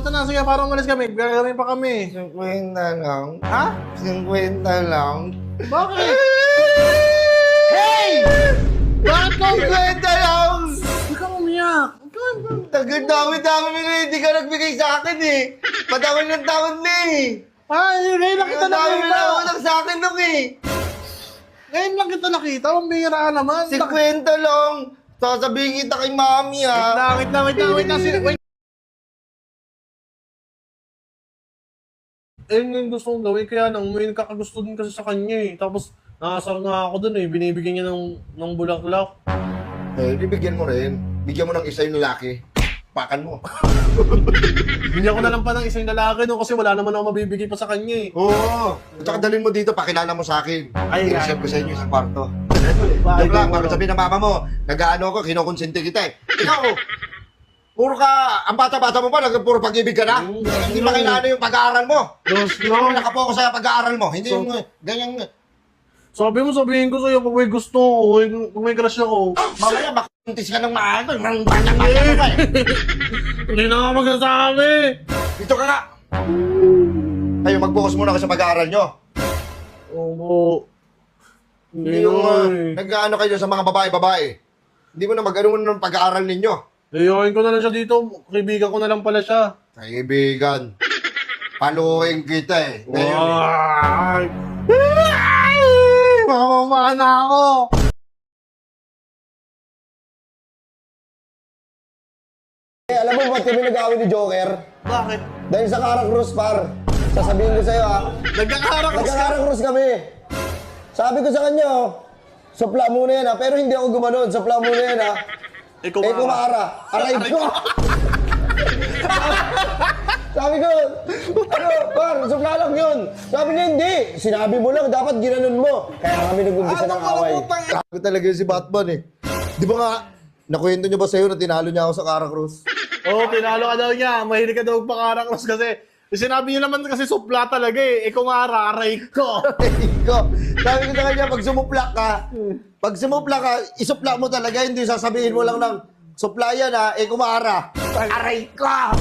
basta na. Sige, parang umalis kami. Gagawin pa kami. 50 lang. Ha? 50 lang. Bakit? Hey! Bakit ka? 50 lang! Hindi ka umiyak. Tagal-dami-dami mo na hindi ka nagbigay sa akin eh. Patawad ng tawad na eh. Ay, ngayon lang kita Ang dami mo nakita. na utang sa akin nung eh. Ngayon lang kita nakita. Umbira ka naman. 50 lang. Sasabihin kita kay mami ha. Wait lang. Wait. Eh, yung gusto kong gawin, kaya nang may nagkakagusto din kasi sa kanya eh. Tapos, nakasar nga ako dun eh. Binibigyan niya ng bulaklak. Eh, bibigyan mo rin. Bigyan mo ng isa yung lalaki. Pakan mo. Bigyan ko na lang pa ng isang lalaki no kasi wala naman ako mabibigay pa sa kanya eh. Oo. At saka dalhin mo dito, pakilala mo sa akin. Ay, I-reserve ko sa inyo isang kwarto. Bakit Joke lang, mo, bakit sabihin ng mama mo, nag-ano ako, kinukonsente kita eh. Ikaw, puro ka, ang bata-bata mo pa, puro pag-ibig ka na. Hindi pa kailangan yung pag-aaral mo. Diyos Hindi lang. mo nakapokus sa pag-aaral mo. Hindi yung ganyan. Sabihin ko sa'yo kung may gusto ko, kung may crush ako. Mamaya, makuntis ka ng maaga. Mang bata-bata mo pa eh. Hindi na ako magsasabi. Dito ka nga. Kayo, mag-focus muna ka sa pag-aaral nyo. Oo. Hindi yung nag-ano kayo sa mga babae-babae. Hindi mo na mag-ano ng pag-aaral ninyo. Iyakin ko na lang siya dito. Kaibigan ko na lang pala siya. Kaibigan, paluin kita eh. Ngayon eh. Ay! Ay! Mamama na ako! Alam mo ba't kami nag-awin ni Joker? Bakit? Dahil sa Caracruz, par. Sasabihin ko sa'yo ha. Nagkakarak ka! Nagka-Caracruz kami. Sabi ko sa kanya, supla muna yan ha. Pero hindi ako gumanon. Supla muna yan ha. Ikaw Eh kumaara. Aray ko. Sabi ko, ano, par, supla lang yun. Sabi niya, hindi. Sinabi mo lang, dapat ginanon mo. Kaya kami nag-umpisa ng away. Sabi talaga yun si Batman eh. Di ba nga, nakwento niyo ba sa'yo na tinalo niya ako sa Caracruz? Oo, pinalo ka daw niya. Mahilig ka daw pakarakros kasi. Sinabi niya naman kasi supla talaga eh. Ikaw nga aray ko. Sabi ko sa kanya, pag sumupla ka, isupla mo talaga, hindi sasabihin mo lang ng supla yan ha, kumaara. Aray ko!